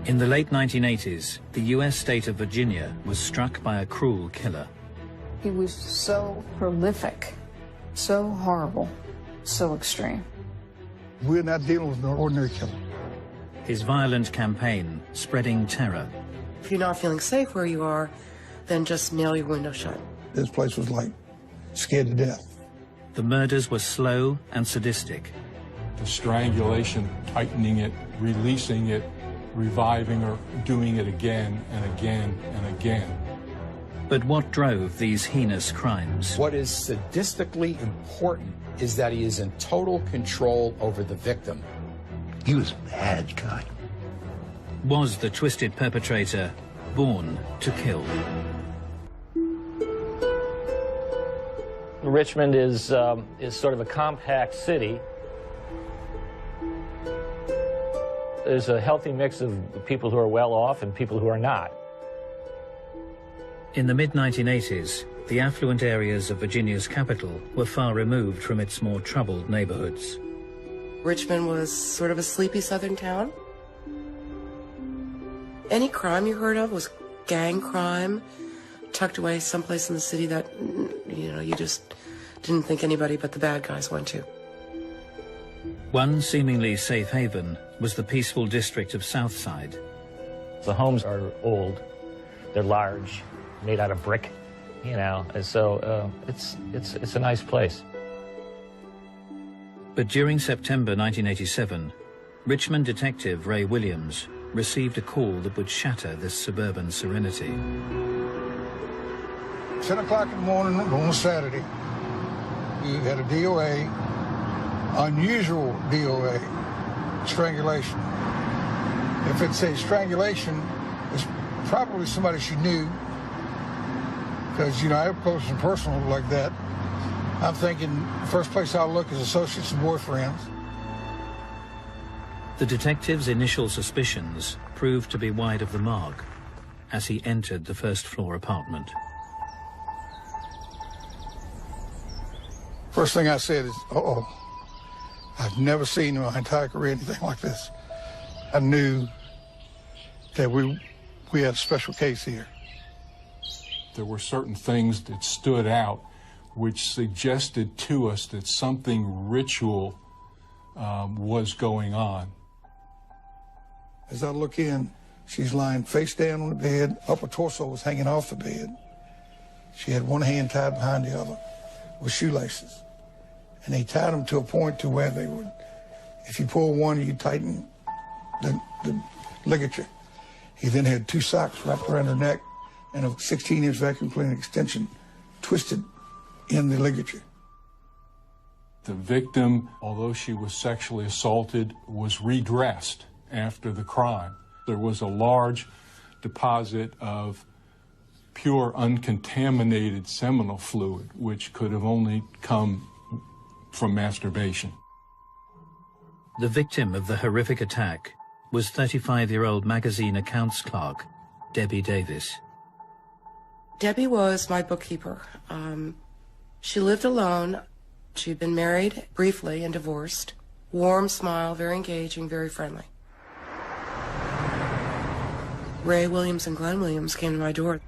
In the late 1980s, the U.S. state of Virginia was struck by a cruel killer. He was so prolific, so horrible, so extreme. We're not dealing with an ordinary killer. His violent campaign spreading terror. If you're not feeling safe where you are, then just nail your window shut. This place was like scared to death. The murders were slow and sadistic. The strangulation, tightening it, releasing it, reviving or doing it again and again and again. But what drove these heinous crimes? What is sadistically important is that he is in total control over the victim. He was a bad guy. Was the twisted perpetrator born to kill? Richmond is sort of a compact city. There's a healthy mix of people who are well off and people who are not. In the mid-1980s, the affluent areas of Virginia's capital were far removed from its more troubled neighborhoods. Richmond was sort of a sleepy southern town. Any crime you heard of was gang crime, tucked away someplace in the city that, you just didn't think anybody but the bad guys went to. One seemingly safe haven was the peaceful district of Southside. The homes are old, they're large, made out of brick, and so it's a nice place. But during September 1987, Richmond detective Ray Williams received a call that would shatter this suburban serenity. 10 o'clock in the morning on a Saturday, we had a DOA, unusual DOA, strangulation. If it's a strangulation, it's probably somebody she knew, because, I have close and personal like that. I'm thinking the first place I'll look is associates and boyfriends. The detective's initial suspicions proved to be wide of the mark as he entered the first-floor apartment. First thing I said is, uh-oh. I've never seen in my entire career anything like this. I knew that we had a special case here. There were certain things that stood out which suggested to us that something ritual was going on. As I look in, she's lying face down on the bed, upper torso was hanging off the bed. She had one hand tied behind the other with shoelaces. And they tied them to a point to where they would, if you pull one, you tighten the ligature. He then had two socks wrapped around her neck and a 16-inch vacuum cleaner extension twisted in the ligature. The victim, although she was sexually assaulted, was redressed after the crime. There was a large deposit of pure, uncontaminated seminal fluid, which could have only come from masturbation. The victim of the horrific attack was 35-year-old magazine accounts clerk Debbie Davis. Debbie was my bookkeeper. She lived alone. She'd been married briefly and divorced. Warm smile, very engaging, very friendly. Ray Williams and Glenn Williams came to my door.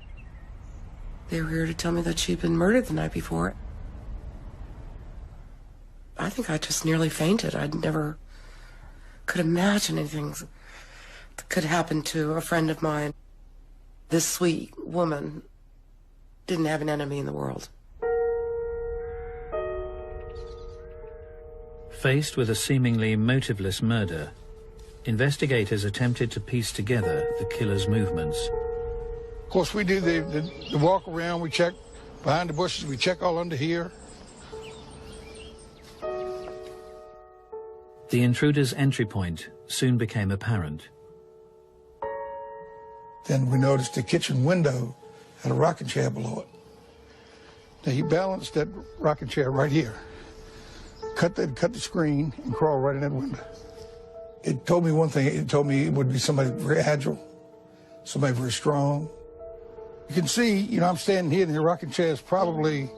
They were here to tell me that she'd been murdered the night before. I think I just nearly fainted. I never could imagine anything that could happen to a friend of mine. This sweet woman didn't have an enemy in the world. Faced with a seemingly motiveless murder, investigators attempted to piece together the killer's movements. Of course, we do the walk around, we check behind the bushes, we check all under here. The intruder's entry point soon became apparent. Then we noticed the kitchen window had a rocking chair below it. Now he balanced that rocking chair right here, cut the screen, and crawled right in that window. It told me one thing. It told me it would be somebody very agile, somebody very strong. You can see, I'm standing here, and the rocking chair is probably,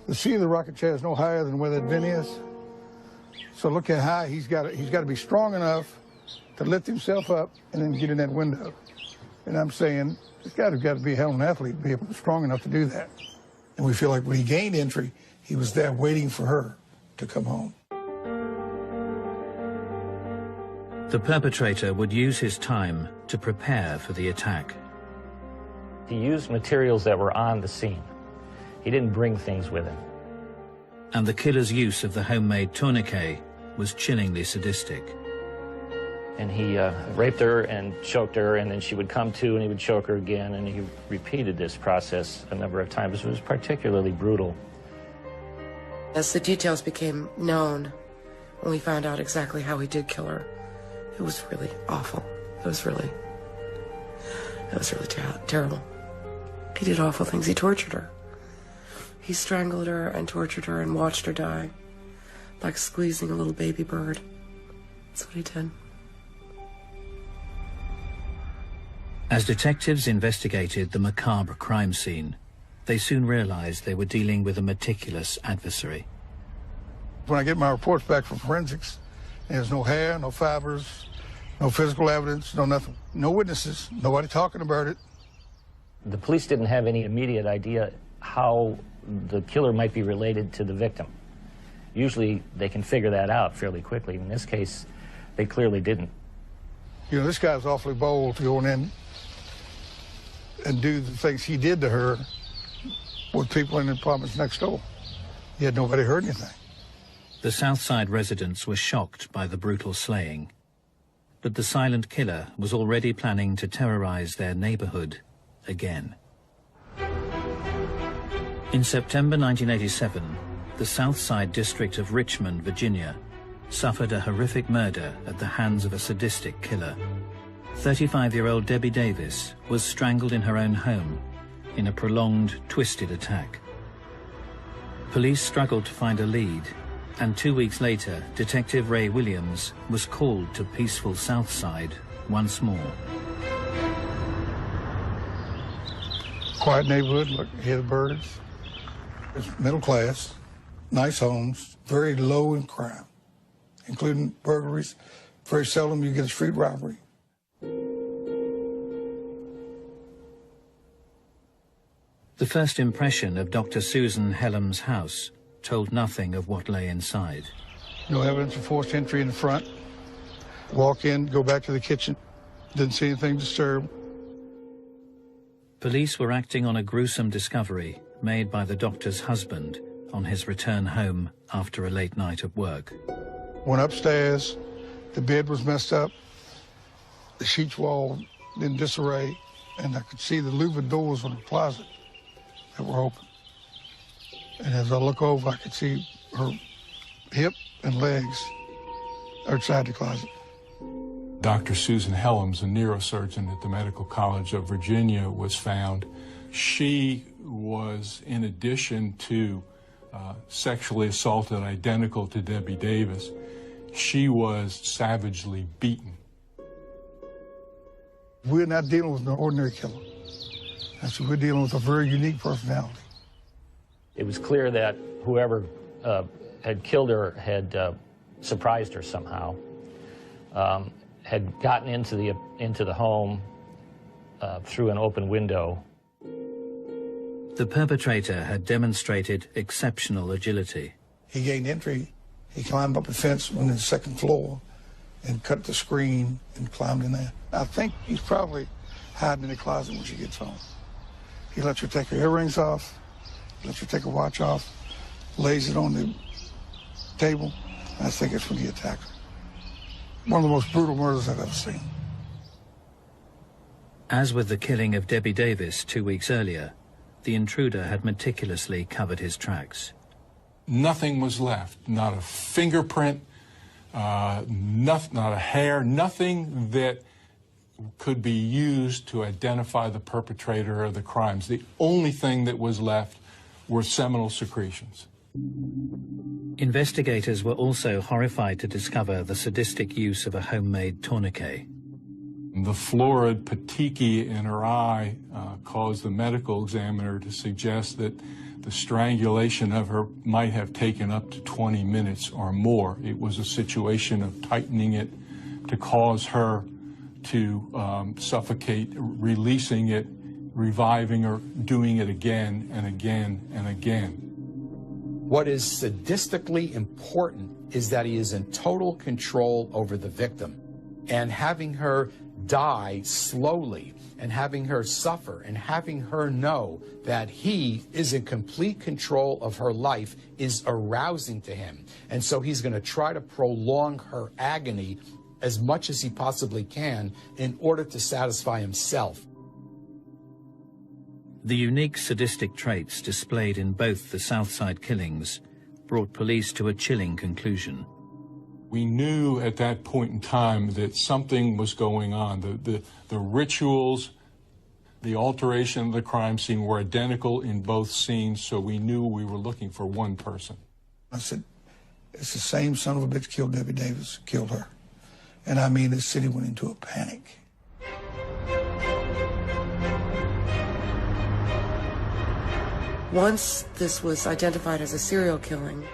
the seat of the rocking chair is no higher than where that vent is. So look how high he's got to be strong enough to lift himself up and then get in that window. And I'm saying, this guy's got to be a hell of an athlete to be strong enough to do that. And we feel like when he gained entry, he was there waiting for her to come home. The perpetrator would use his time to prepare for the attack. He used materials that were on the scene. He didn't bring things with him. And the killer's use of the homemade tourniquet was chillingly sadistic. And he raped her and choked her, and then she would come to and he would choke her again, and he repeated this process a number of times. It was particularly brutal. As the details became known, when we found out exactly how he did kill her, it was really awful. It was really terrible. He did awful things. He tortured her. He strangled her and tortured her and watched her die, like squeezing a little baby bird. That's what he did. As detectives investigated the macabre crime scene, they soon realized they were dealing with a meticulous adversary. When I get my reports back from forensics, there's no hair, no fibers, no physical evidence, no nothing. No witnesses, nobody talking about it. The police didn't have any immediate idea how the killer might be related to the victim. Usually they can figure that out fairly quickly. In this case, they clearly didn't. You know, this guy's awfully bold to go in and do the things he did to her with people in the apartments next door. Yet nobody heard anything. The Southside residents were shocked by the brutal slaying. But the silent killer was already planning to terrorize their neighborhood again. In September 1987, the Southside district of Richmond, Virginia, suffered a horrific murder at the hands of a sadistic killer. 35-year-old Debbie Davis was strangled in her own home in a prolonged, twisted attack. Police struggled to find a lead, and 2 weeks later, Detective Ray Williams was called to peaceful Southside once more. Quiet neighborhood, look, hear the birds. It's middle class, nice homes, very low in crime, including burglaries. Very seldom you get a street robbery. The first impression of Dr. Susan Hellam's house told nothing of what lay inside. No evidence of forced entry in the front. Walk in, go back to the kitchen. Didn't see anything disturbed. Police were acting on a gruesome discovery made by the doctor's husband on his return home after a late night at work. Went upstairs, the bed was messed up, the sheets were all in disarray, and I could see the louvered doors on the closet that were open. And as I look over, I could see her hip and legs outside the closet. Dr. Susan Helms, a neurosurgeon at the Medical College of Virginia, was found. She was, in addition to sexually assaulted identical to Debbie Davis, she was savagely beaten. We're not dealing with an ordinary killer. We're dealing with a very unique personality. It was clear that whoever had killed her had surprised her somehow, had gotten into the home through an open window. The perpetrator had demonstrated exceptional agility. He gained entry. He climbed up the fence on the second floor and cut the screen and climbed in there. I think he's probably hiding in the closet when she gets home. He lets her take her earrings off, lets her take her watch off, lays it on the table. I think it's when he attacked her. One of the most brutal murders I've ever seen. As with the killing of Debbie Davis 2 weeks earlier, the intruder had meticulously covered his tracks. Nothing was left, not a fingerprint, not a hair, nothing that could be used to identify the perpetrator of the crimes. The only thing that was left were seminal secretions. Investigators were also horrified to discover the sadistic use of a homemade tourniquet. The florid petechiae in her eye caused the medical examiner to suggest that the strangulation of her might have taken up to 20 minutes or more. It was a situation of tightening it to cause her to suffocate, releasing it, reviving her, doing it again and again and again. What is sadistically important is that he is in total control over the victim, and having her die slowly and having her suffer and having her know that he is in complete control of her life is arousing to him. And so he's going to try to prolong her agony as much as he possibly can in order to satisfy himself. The unique sadistic traits displayed in both the Southside killings brought police to a chilling conclusion. We knew at that point in time that something was going on. The rituals, the alteration of the crime scene were identical in both scenes, so we knew we were looking for one person. I said, it's the same son of a bitch killed Debbie Davis, killed her. And I mean, the city went into a panic. Once this was identified as a serial killing,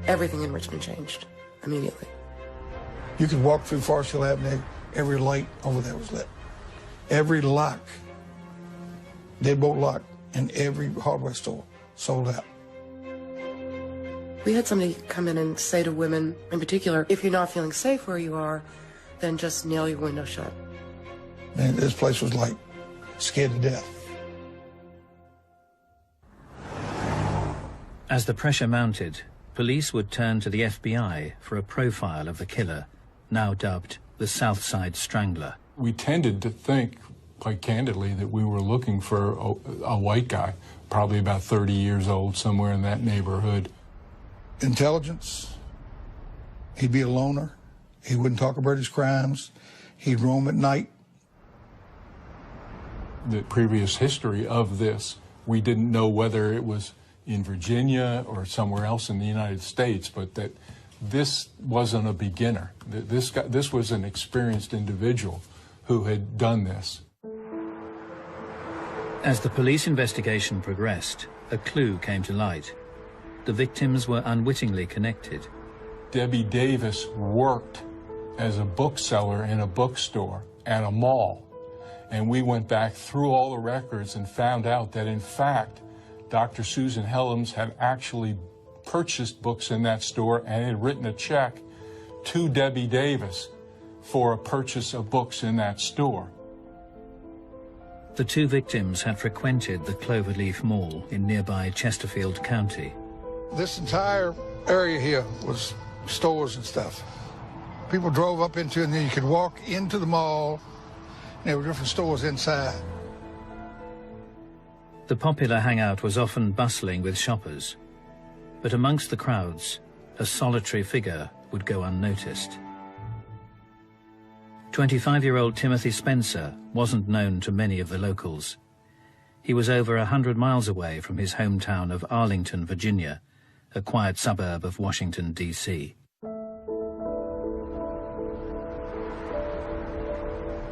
everything in Richmond changed immediately. You could walk through Forest Hill Avenue, every light over there was lit. Every lock, deadbolt lock, in every hardware store sold out. We had somebody come in and say to women in particular, if you're not feeling safe where you are, then just nail your window shut. Man, this place was like scared to death. As the pressure mounted, police would turn to the FBI for a profile of the killer, now dubbed the Southside Strangler. We tended to think, quite candidly, that we were looking for a white guy, probably about 30 years old, somewhere in that neighborhood. Intelligence, he'd be a loner, he wouldn't talk about his crimes, he'd roam at night. The previous history of this, we didn't know whether it was in Virginia or somewhere else in the United States, but that this wasn't a beginner. This was an experienced individual who had done this. As the police investigation progressed, a clue came to light. The victims were unwittingly connected. Debbie Davis worked as a bookseller in a bookstore at a mall, and we went back through all the records and found out that, in fact, Dr. Susan Helms had actually purchased books in that store and had written a check to Debbie Davis for a purchase of books in that store. The two victims had frequented the Cloverleaf Mall in nearby Chesterfield County. This entire area here was stores and stuff. People drove up into it, and then you could walk into the mall, and there were different stores inside. The popular hangout was often bustling with shoppers, but amongst the crowds, a solitary figure would go unnoticed. 25-year-old Timothy Spencer wasn't known to many of the locals. He was over 100 miles away from his hometown of Arlington, Virginia, a quiet suburb of Washington, D.C.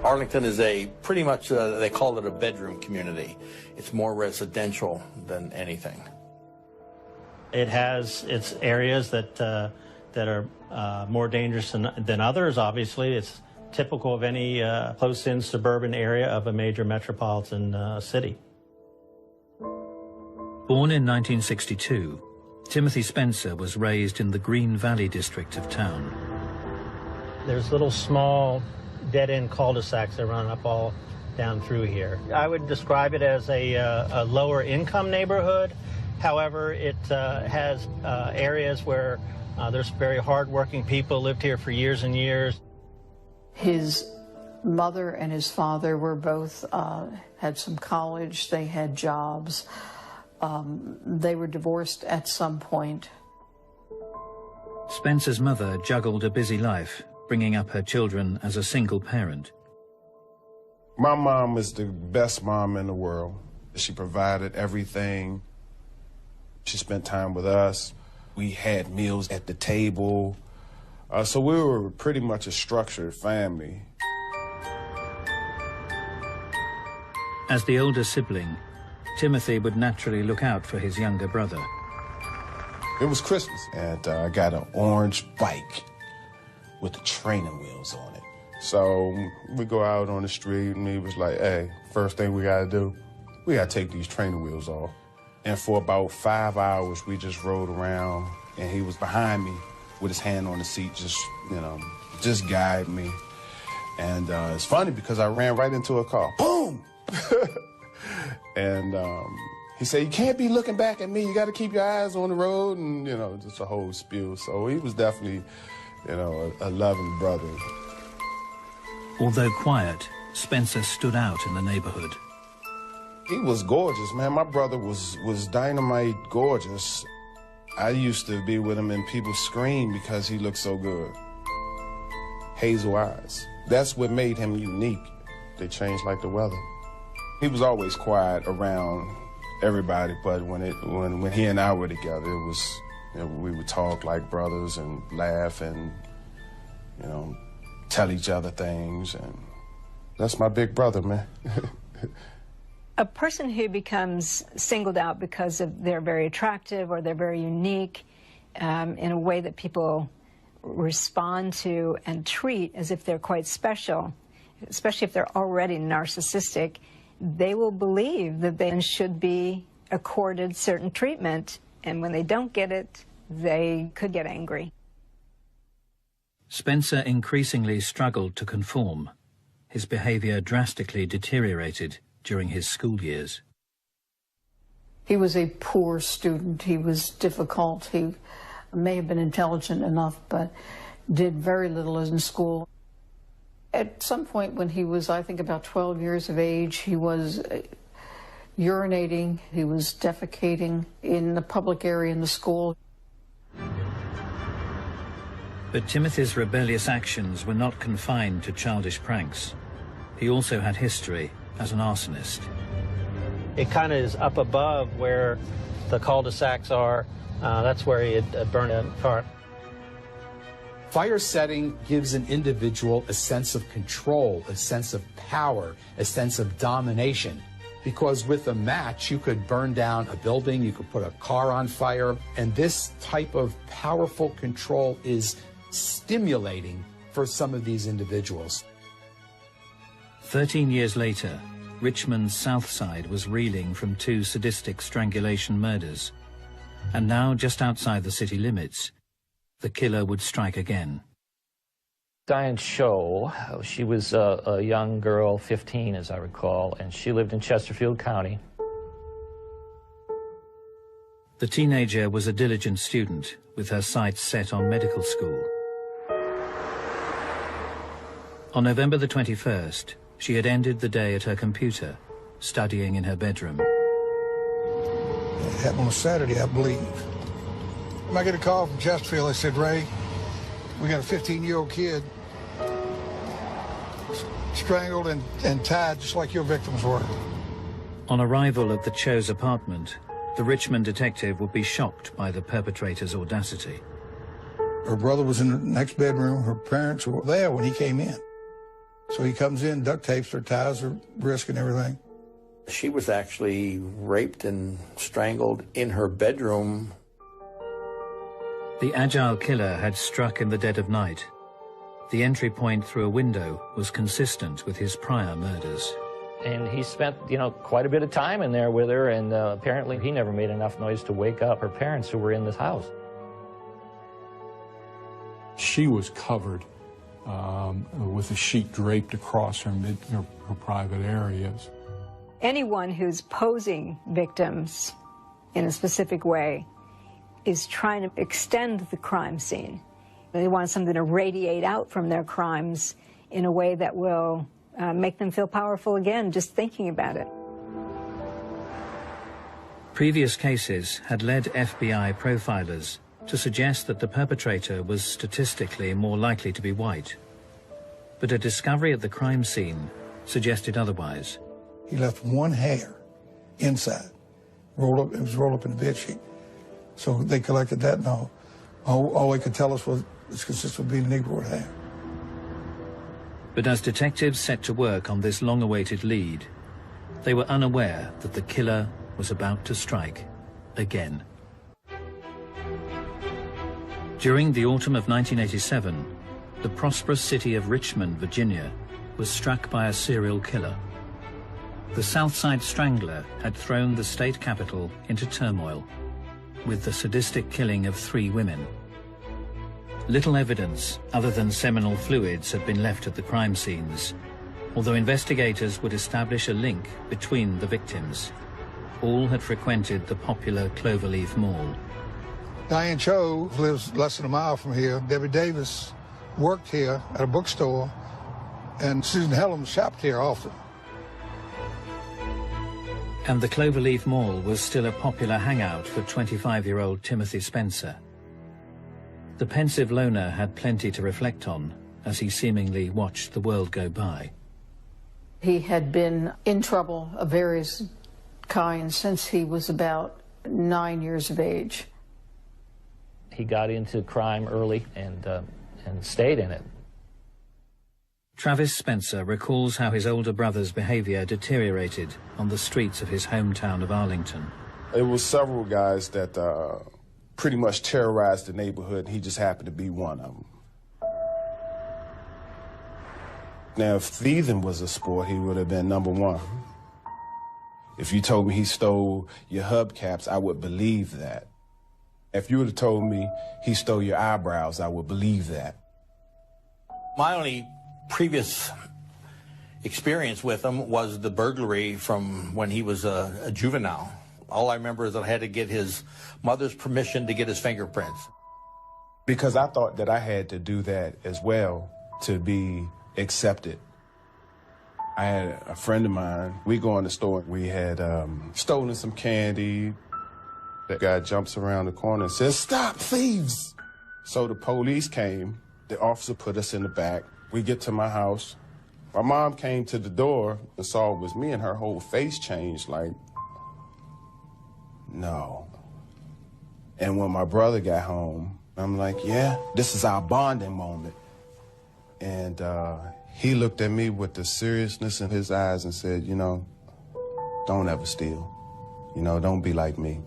Arlington is pretty much, they call it a bedroom community. It's more residential than anything. It has its areas that are more dangerous than others, obviously. It's typical of any close-in suburban area of a major metropolitan city. Born in 1962, Timothy Spencer was raised in the Green Valley district of town. There's little small dead-end cul-de-sacs that run up all down through here. I would describe it as a lower-income neighborhood. However, it has areas where there's very hard-working people lived here for years and years. His mother and his father were both, had some college, they had jobs. They were divorced at some point. Spencer's mother juggled a busy life, bringing up her children as a single parent. My mom is the best mom in the world. She provided everything. She spent time with us. We had meals at the table. So we were pretty much a structured family. As the older sibling, Timothy would naturally look out for his younger brother. It was Christmas, and I got an orange bike. with the training wheels on it. So we go out on the street and he was like, hey, first thing we gotta do, we gotta take these training wheels off. And for about 5 hours, we just rode around and he was behind me with his hand on the seat, just, you know, just guide me. And it's funny because I ran right into a car. Boom! And he said, you can't be looking back at me. You got to keep your eyes on the road, and, you know, just a whole spiel. So he was definitely, you know, a loving brother. Although quiet, Spencer stood out in the neighborhood. He was gorgeous, man. My brother was dynamite gorgeous. I used to be with him and people scream because he looked so good. Hazel eyes. That's what made him unique. They changed like the weather. He was always quiet around everybody, but when he and I were together, it was, you know, we would talk like brothers and laugh and, you know, tell each other things, and that's my big brother, man. A person who becomes singled out because of they're very attractive or they're very unique in a way that people respond to and treat as if they're quite special, especially if they're already narcissistic, they will believe that they should be accorded certain treatment, and when they don't get it, they could get angry. Spencer increasingly struggled to conform. His behavior drastically deteriorated during his school years. He was a poor student. He was difficult. He may have been intelligent enough, but did very little in school. At some point when he was, I think, about 12 years of age, he was urinating, he was defecating in the public area in the school. But Timothy's rebellious actions were not confined to childish pranks. He also had history as an arsonist. It kind of is up above where the cul-de-sacs are. That's where he had burned a car. Fire setting gives an individual a sense of control, a sense of power, a sense of domination. Because with a match, you could burn down a building, you could put a car on fire, and this type of powerful control is stimulating for some of these individuals. 13 years later, Richmond's Southside was reeling from 2 sadistic strangulation murders. And now, just outside the city limits, the killer would strike again. Diane Sho, she was a young girl, 15 as I recall, and she lived in Chesterfield County. The teenager was a diligent student with her sights set on medical school. On November the 21st, she had ended the day at her computer, studying in her bedroom. It happened on a Saturday, I believe. I get a call from Chesterfield. They said, Ray, we got a 15-year-old kid strangled and tied just like your victims were. On arrival at the Cho's apartment, the Richmond detective would be shocked by the perpetrator's audacity. Her brother was in the next bedroom. Her parents were there when he came in. So he comes in, duct tapes her, ties her wrist and everything. She was actually raped and strangled in her bedroom. The agile killer had struck in the dead of night. The entry point through a window was consistent with his prior murders. And he spent, you know, quite a bit of time in there with her, and apparently he never made enough noise to wake up her parents who were in this house. She was covered with a sheet draped across her private areas. Anyone who's posing victims in a specific way is trying to extend the crime scene. They want something to radiate out from their crimes in a way that will make them feel powerful again, just thinking about it. Previous cases had led FBI profilers to suggest that the perpetrator was statistically more likely to be white. But a discovery at the crime scene suggested otherwise. He left one hair inside, rolled up. It was rolled up in the bedsheet. So they collected that, and all they could tell us was it's consistent with being Negroid hair. But as detectives set to work on this long-awaited lead, they were unaware that the killer was about to strike again. During the autumn of 1987, the prosperous city of Richmond, Virginia, was struck by a serial killer. The Southside Strangler had thrown the state capital into turmoil, with the sadistic killing of 3 women. Little evidence other than seminal fluids had been left at the crime scenes, although investigators would establish a link between the victims. All had frequented the popular Cloverleaf Mall. Diane Cho lives less than a mile from here. Debbie Davis worked here at a bookstore, and Susan Helms shopped here often. And the Cloverleaf Mall was still a popular hangout for 25-year-old Timothy Spencer. The pensive loner had plenty to reflect on as he seemingly watched the world go by. He had been in trouble of various kinds since he was about 9 years of age. He got into crime early and stayed in it. Travis Spencer recalls how his older brother's behavior deteriorated on the streets of his hometown of Arlington. It was several guys that pretty much terrorized the neighborhood, and he just happened to be one of them. Now, if thieving was a sport, he would have been number 1. If you told me he stole your hubcaps, I would believe that. If you would have told me he stole your eyebrows, I would believe that. My only previous experience with him was the burglary from when he was a juvenile. All I remember is that I had to get his mother's permission to get his fingerprints. Because I thought that I had to do that as well to be accepted. I had a friend of mine, we go in the store, we had stolen some candy. That guy jumps around the corner and says, "Stop, thieves!" So the police came, the officer put us in the back. We get to my house. My mom came to the door and saw it was me, and her whole face changed, like, no. And when my brother got home, I'm like, yeah, this is our bonding moment. And he looked at me with the seriousness in his eyes and said, you know, don't ever steal. You know, don't be like me.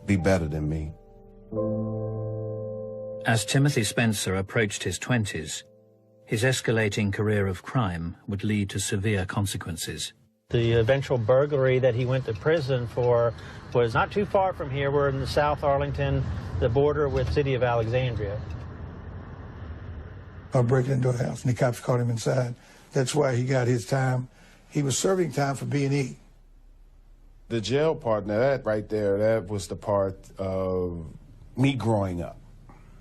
Be better than me. As Timothy Spencer approached his 20s, his escalating career of crime would lead to severe consequences. The eventual burglary that he went to prison for was not too far from here. We're in the South Arlington, the border with the city of Alexandria. I broke into a house, and the cops caught him inside. That's why he got his time. He was serving time for B&E. The jail part, now that right there, that was the part of me growing up.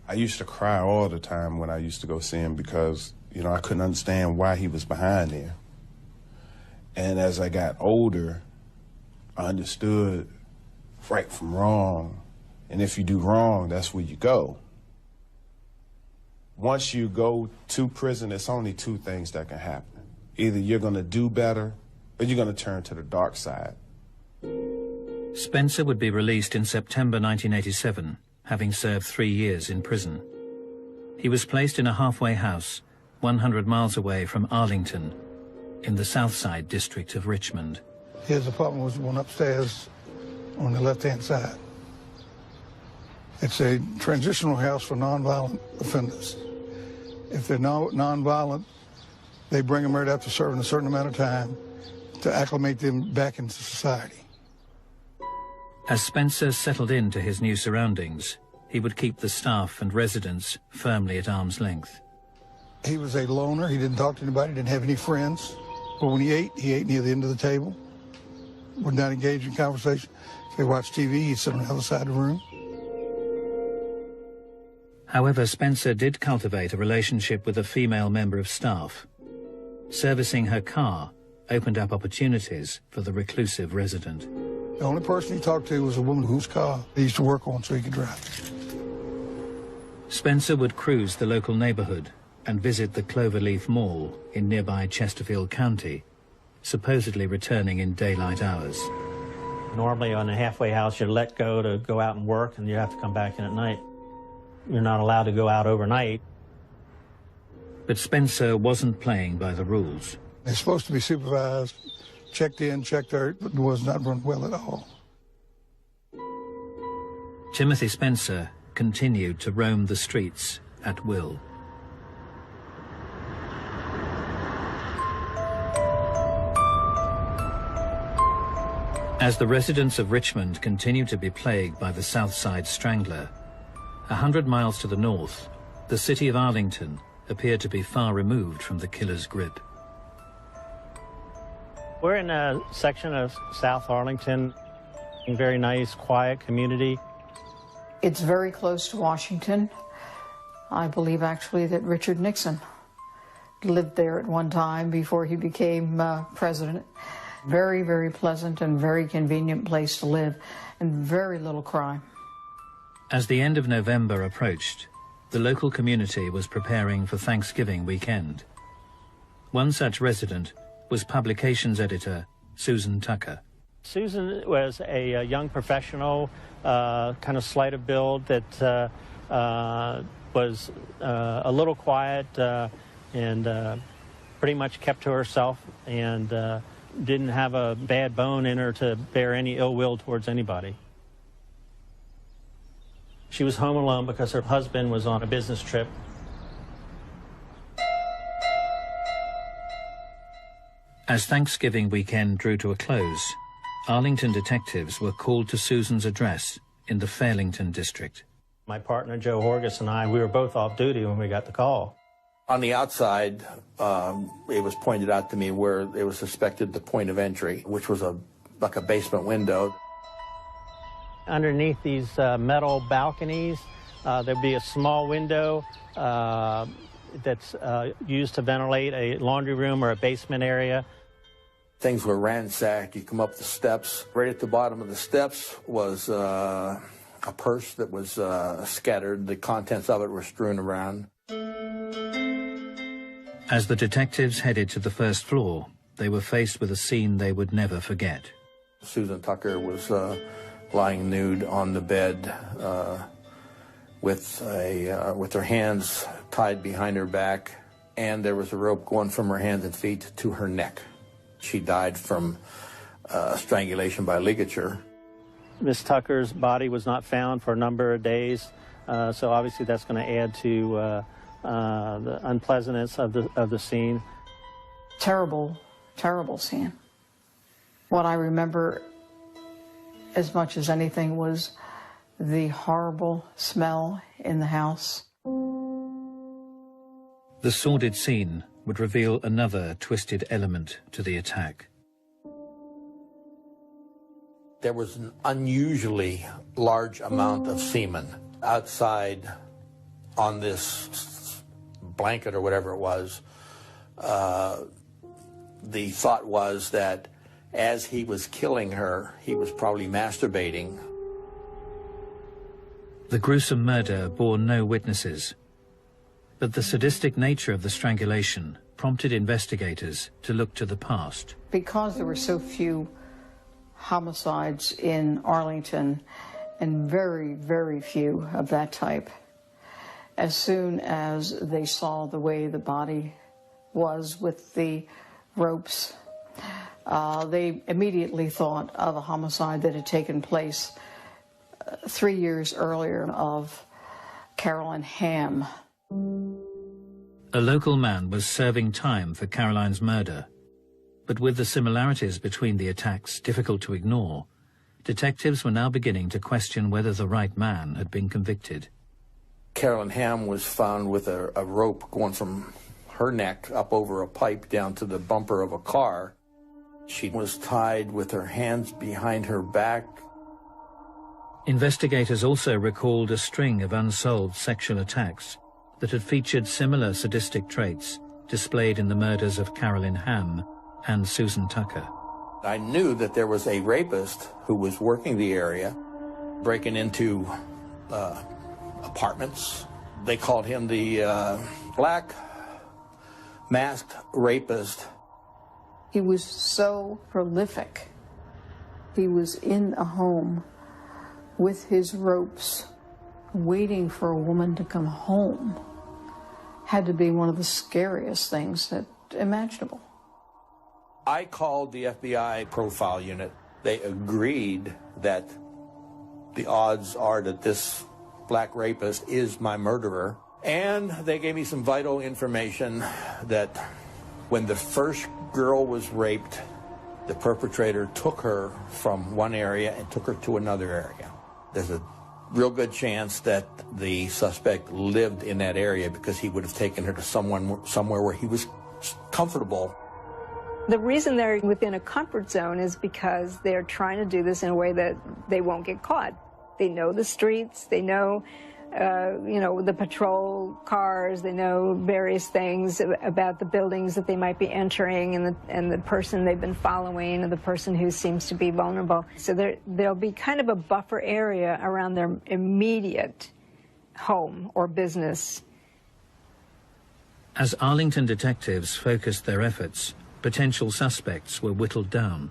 I used to cry all the time when I used to go see him because, you know, I couldn't understand why he was behind there. And as I got older, I understood right from wrong. And if you do wrong, that's where you go. Once you go to prison, it's only 2 things that can happen. Either you're going to do better or you're going to turn to the dark side. Spencer would be released in September 1987, having served 3 years in prison. He was placed in a halfway house 100 miles away from Arlington, in the Southside district of Richmond. His apartment was one upstairs on the left-hand side. It's a transitional house for nonviolent offenders. If they're nonviolent, they bring them right after serving a certain amount of time to acclimate them back into society. As Spencer settled into his new surroundings, he would keep the staff and residents firmly at arm's length. He was a loner. He didn't talk to anybody, didn't have any friends. But when he ate near the end of the table, would not engage in conversation. If they watched TV, he'd sit on the other side of the room. However, Spencer did cultivate a relationship with a female member of staff. Servicing her car opened up opportunities for the reclusive resident. The only person he talked to was a woman whose car he used to work on so he could drive. Spencer would cruise the local neighborhood and visit the Cloverleaf Mall in nearby Chesterfield County, supposedly returning in daylight hours. Normally on a halfway house, you're let go to go out and work, and you have to come back in at night. You're not allowed to go out overnight. But Spencer wasn't playing by the rules. They're supposed to be supervised, checked in, checked out, but it was not run well at all. Timothy Spencer continued to roam the streets at will. As the residents of Richmond continue to be plagued by the Southside Strangler, 100 miles to the north, the city of Arlington appeared to be far removed from the killer's grip. We're in a section of South Arlington, a very nice, quiet community. It's very close to Washington. I believe actually that Richard Nixon lived there at one time before he became president. Very, very pleasant and very convenient place to live, and very little crime. As the end of November approached, the local community was preparing for Thanksgiving weekend. One such resident was publications editor Susan Tucker. Susan was a young professional, kind of slight of build, that was a little quiet and pretty much kept to herself, and didn't have a bad bone in her to bear any ill will towards anybody. She was home alone because her husband was on a business trip. As Thanksgiving weekend drew to a close, Arlington detectives were called to Susan's address in the Fairlington district. My partner, Joe Horgus, and I, we were both off duty when we got the call. On the outside, it was pointed out to me where it was suspected the point of entry, which was like a basement window. Underneath these metal balconies, there'd be a small window that's used to ventilate a laundry room or a basement area. Things were ransacked. You come up the steps. Right at the bottom of the steps was a purse that was scattered. The contents of it were strewn around. As the detectives headed to the first floor, they were faced with a scene they would never forget. Susan Tucker was lying nude on the bed with her hands tied behind her back, and there was a rope going from her hands and feet to her neck. She died from strangulation by ligature. Miss Tucker's body was not found for a number of days, so obviously that's going to add to the unpleasantness of the scene. Terrible, terrible scene. What I remember as much as anything was the horrible smell in the house. The sordid scene would reveal another twisted element to the attack. There was an unusually large amount of semen outside on this blanket or whatever it was. The thought was that as he was killing her, he was probably masturbating. The gruesome murder bore no witnesses, but the sadistic nature of the strangulation prompted investigators to look to the past. Because there were so few homicides in Arlington, and very, very few of that type, as soon as they saw the way the body was with the ropes, they immediately thought of a homicide that had taken place 3 years earlier of Carolyn Ham. A local man was serving time for Caroline's murder, but with the similarities between the attacks difficult to ignore, detectives were now beginning to question whether the right man had been convicted. Carolyn Ham was found with a rope going from her neck up over a pipe down to the bumper of a car. She was tied with her hands behind her back. Investigators also recalled a string of unsolved sexual attacks that had featured similar sadistic traits displayed in the murders of Carolyn Ham and Susan Tucker. I knew that there was a rapist who was working the area, breaking into apartments. They called him the Black Masked Rapist. He was so prolific. He was in a home with his ropes, waiting for a woman to come home. Had to be one of the scariest things imaginable. I called the FBI profile unit. They agreed that the odds are that this black rapist is my murderer. And they gave me some vital information that when the first girl was raped, The perpetrator took her from one area and took her to another area. There's a real good chance that the suspect lived in that area because he would have taken her to somewhere where he was comfortable. The reason they're within a comfort zone is because they're trying to do this in a way that they won't get caught. They know the streets, they know, the patrol cars, they know various things about the buildings that they might be entering and the person they've been following and the person who seems to be vulnerable. So there'll be kind of a buffer area around their immediate home or business. As Arlington detectives focused their efforts, potential suspects were whittled down.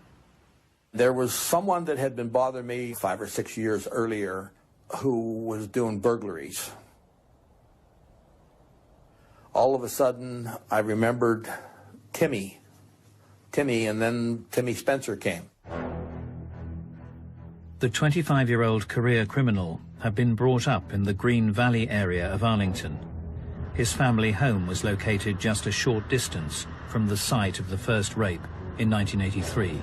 There was someone that had been bothering me 5 or 6 years earlier who was doing burglaries. All of a sudden, I remembered Timmy, and then Timmy Spencer came. The 25-year-old career criminal had been brought up in the Green Valley area of Arlington. His family home was located just a short distance from the site of the first rape in 1983.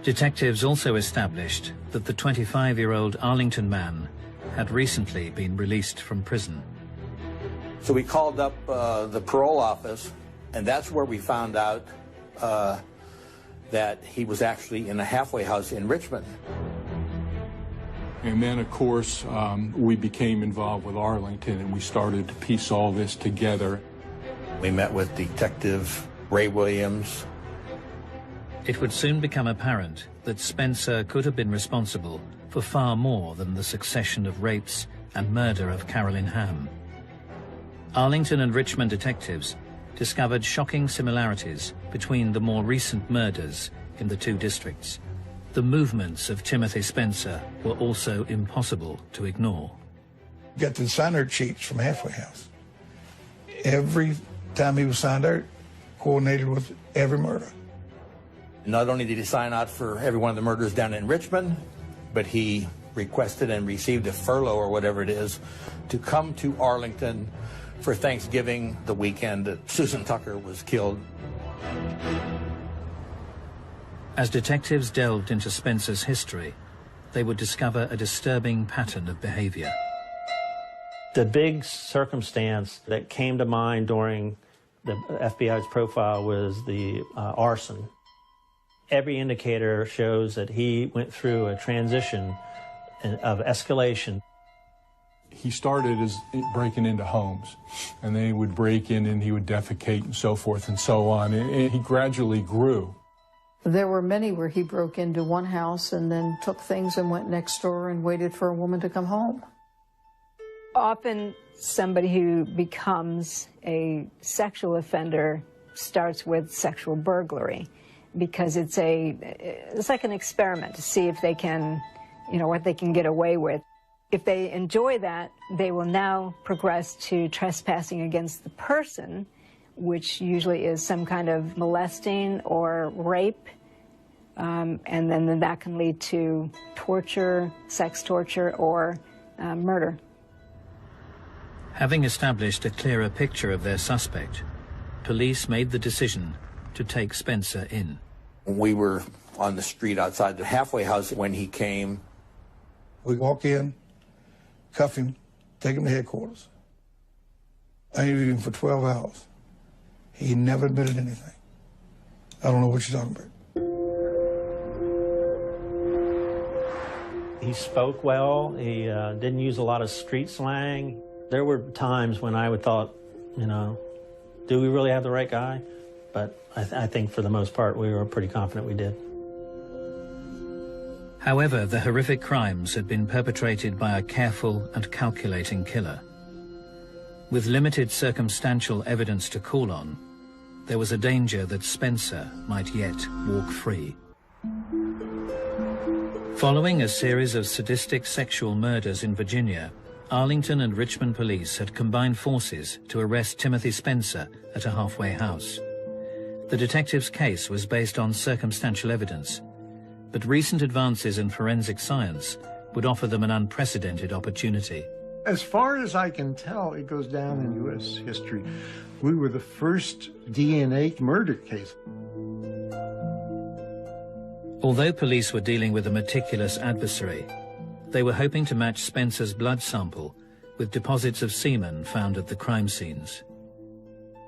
Detectives also established that the 25-year-old Arlington man had recently been released from prison. So we called up the parole office, and that's where we found out that he was actually in a halfway house in Richmond. And then, of course, we became involved with Arlington, and we started to piece all this together. We met with Detective Ray Williams. It would soon become apparent that Spencer could have been responsible for far more than the succession of rapes and murder of Carolyn Ham. Arlington and Richmond detectives discovered shocking similarities between the more recent murders in the two districts. The movements of Timothy Spencer were also impossible to ignore. Got the sign-out sheets from Halfway House. Every time he was signed out, coordinated with every murder. Not only did he sign out for every one of the murders down in Richmond, but he requested and received a furlough or whatever it is to come to Arlington for Thanksgiving, the weekend that Susan Tucker was killed. As detectives delved into Spencer's history, they would discover a disturbing pattern of behavior. The big circumstance that came to mind during the FBI's profile was the arson. Every indicator shows that he went through a transition of escalation. He started as breaking into homes, and then he would break in and he would defecate and so forth and so on, and he gradually grew. There were many where he broke into one house and then took things and went next door and waited for a woman to come home. Often somebody who becomes a sexual offender starts with sexual burglary because it's like an experiment to see if they can, what they can get away with. If they enjoy that, they will now progress to trespassing against the person, which usually is some kind of molesting or rape, and then that can lead to torture, sex torture, or murder. Having established a clearer picture of their suspect, police made the decision to take Spencer in. We were on the street outside the halfway house when he came. We walk in, cuff him, take him to headquarters. I interviewed him for 12 hours. He never admitted anything. I don't know what you're talking about. He spoke well. He didn't use a lot of street slang. There were times when I would thought, do we really have the right guy? But I think for the most part, we were pretty confident we did. However, the horrific crimes had been perpetrated by a careful and calculating killer. With limited circumstantial evidence to call on, there was a danger that Spencer might yet walk free. Following a series of sadistic sexual murders in Virginia, Arlington and Richmond police had combined forces to arrest Timothy Spencer at a halfway house. The detective's case was based on circumstantial evidence, but recent advances in forensic science would offer them an unprecedented opportunity. As far as I can tell, it goes down in U.S. history. We were the first DNA murder case. Although police were dealing with a meticulous adversary, they were hoping to match Spencer's blood sample with deposits of semen found at the crime scenes.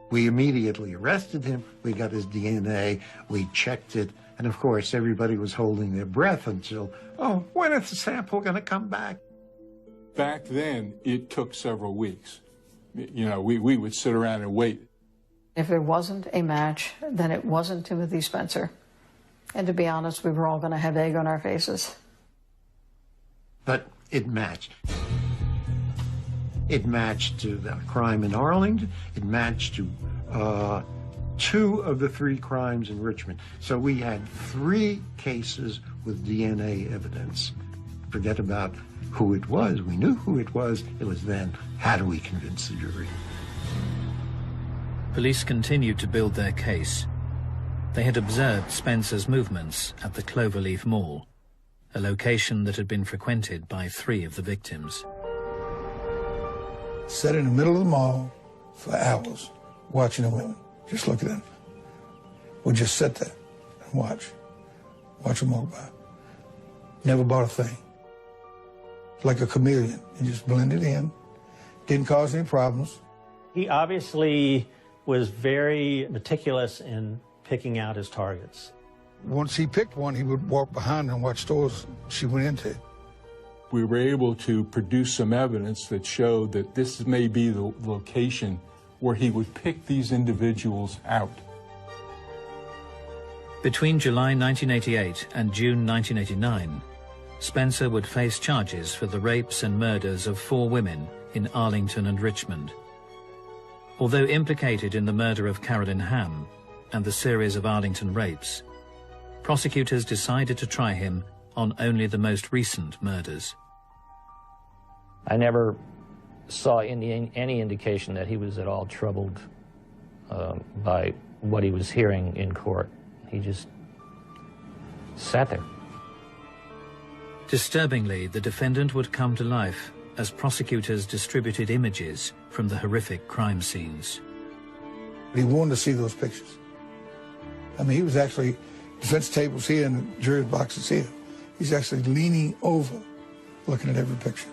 We immediately arrested him. We got his DNA. We checked it. And of course, everybody was holding their breath until, oh, when is the sample going to come back? Back then, it took several weeks. You know, we would sit around and wait. If there wasn't a match, then it wasn't Timothy Spencer. And to be honest, we were all going to have egg on our faces. But it matched. It matched to the crime in Arlington. It matched to 2 of the 3 crimes in Richmond. So we had 3 cases with DNA evidence. Forget about who it was. We knew who it was. It was then, how do we convince the jury? Police continued to build their case. They had observed Spencer's movements at the Cloverleaf Mall, a location that had been frequented by 3 of the victims. Sat in the middle of the mall for hours, watching the women. Just look at them. We'll just sit there and watch them walk by. Never bought a thing. Like a chameleon. He just blended in, didn't cause any problems. He obviously was very meticulous in picking out his targets. Once he picked one, he would walk behind her and watch stores she went into. We were able to produce some evidence that showed that this may be the location where he would pick these individuals out. Between July 1988 and June 1989, Spencer would face charges for the rapes and murders of 4 women in Arlington and Richmond. Although implicated in the murder of Carolyn Hamm and the series of Arlington rapes, prosecutors decided to try him on only the most recent murders. I never saw any indication that he was at all troubled by what he was hearing in court. He just sat there. Disturbingly, the defendant would come to life as prosecutors distributed images from the horrific crime scenes. He wanted to see those pictures. I mean, he was actually, defense tables here and the jury boxes here. He's actually leaning over, looking at every picture.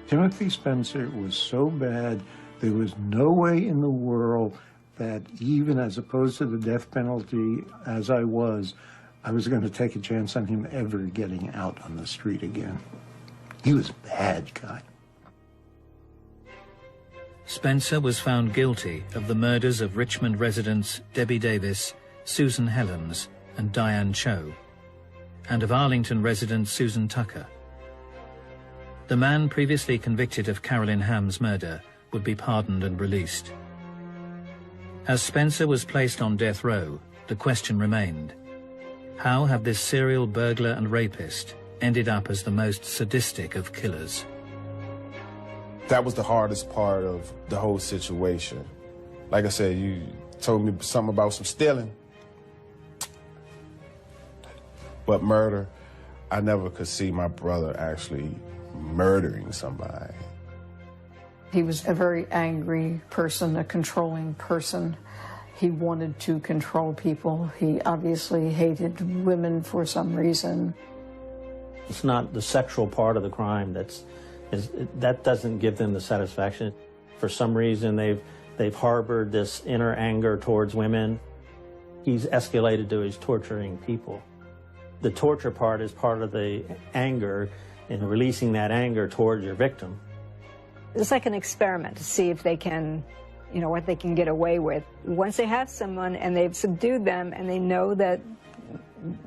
Timothy Spencer was so bad, there was no way in the world that even as opposed to the death penalty as I was going to take a chance on him ever getting out on the street again. He was a bad guy. Spencer was found guilty of the murders of Richmond residents Debbie Davis, Susan Helens, and Diane Cho, and of Arlington resident Susan Tucker. The man previously convicted of Carolyn Hamm's murder would be pardoned and released. As Spencer was placed on death row, the question remained: how had this serial burglar and rapist ended up as the most sadistic of killers? That was the hardest part of the whole situation. Like I said, you told me something about some stealing. But murder, I never could see my brother actually murdering somebody. He was a very angry person, a controlling person. He wanted to control people. He obviously hated women for some reason. It's not the sexual part of the crime that doesn't give them the satisfaction. For some reason, they've harbored this inner anger towards women. He's escalated to his torturing people. The torture part is part of the anger, and releasing that anger towards your victim. It's like an experiment to see if they can, what they can get away with. Once they have someone and they've subdued them and they know that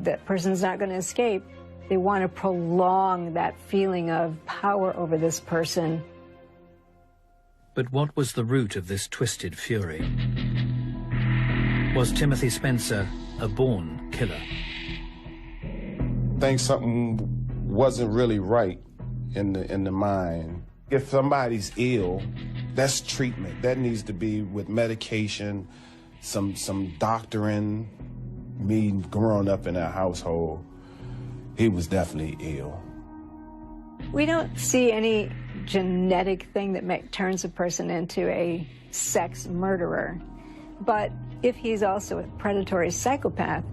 that person's not going to escape, they want to prolong that feeling of power over this person. But what was the root of this twisted fury? Was Timothy Spencer a born killer? I think something wasn't really right in the mind. If somebody's ill, that's treatment. That needs to be with medication, some doctoring. Me growing up in that household, he was definitely ill. We don't see any genetic thing that turns a person into a sex murderer. But if he's also a predatory psychopath,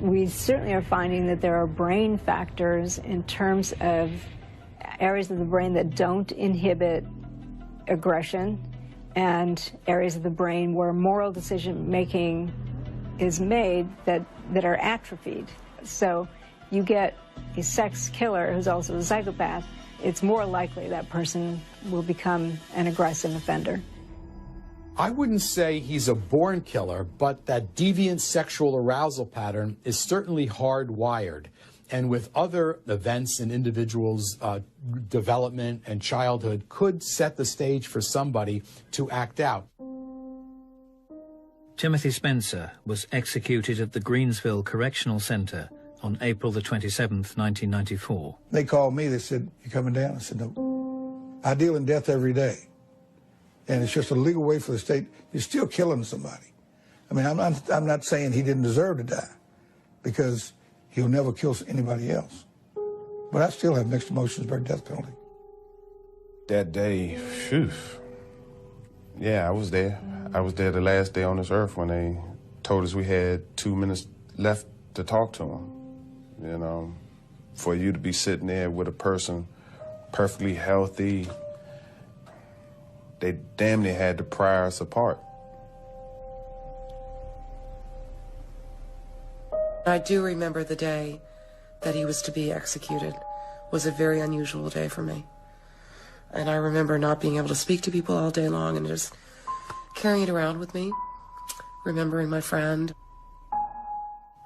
We certainly are finding that there are brain factors in terms of areas of the brain that don't inhibit aggression and areas of the brain where moral decision-making is made that are atrophied. So you get a sex killer who's also a psychopath, it's more likely that person will become an aggressive offender. I wouldn't say he's a born killer, but that deviant sexual arousal pattern is certainly hardwired. And with other events in individuals' development and childhood could set the stage for somebody to act out. Timothy Spencer was executed at the Greensville Correctional Center on April the 27th, 1994. They called me, they said, "You coming down?" I said, "No. I deal in death every day. And it's just a legal way for the state. You're still killing somebody." I mean, I'm not saying he didn't deserve to die, because he'll never kill anybody else. But I still have mixed emotions about death penalty. That day, phew. Yeah, I was there. I was there the last day on this earth when they told us we had 2 minutes left to talk to him. You know, for you to be sitting there with a person perfectly healthy, they damn near had to pry us apart. I do remember the day that he was to be executed was a very unusual day for me. And I remember not being able to speak to people all day long and just carrying it around with me, remembering my friend.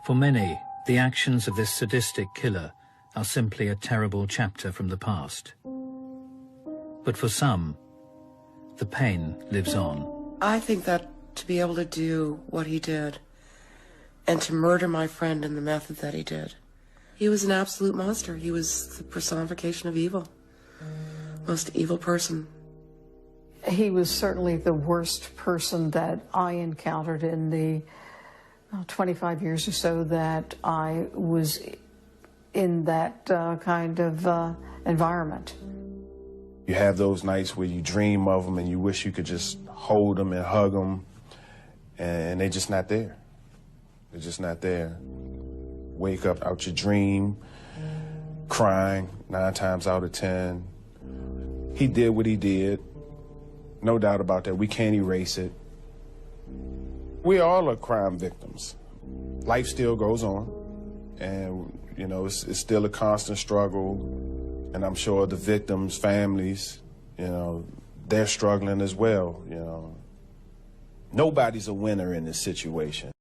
For many, the actions of this sadistic killer are simply a terrible chapter from the past. But for some, the pain lives on. I think that to be able to do what he did and to murder my friend in the method that he did, he was an absolute monster. He was the personification of evil. Most evil person. He was certainly the worst person that I encountered in the 25 years or so that I was in that kind of environment. You have those nights where you dream of them and you wish you could just hold them and hug them, and they're just not there. They're just not there. Wake up out your dream, crying 9 times out of 10. He did what he did. No doubt about that. We can't erase it. We all are crime victims. Life still goes on. And, you know, it's still a constant struggle. And I'm sure the victims' families, you know, they're struggling as well, you know. Nobody's a winner in this situation.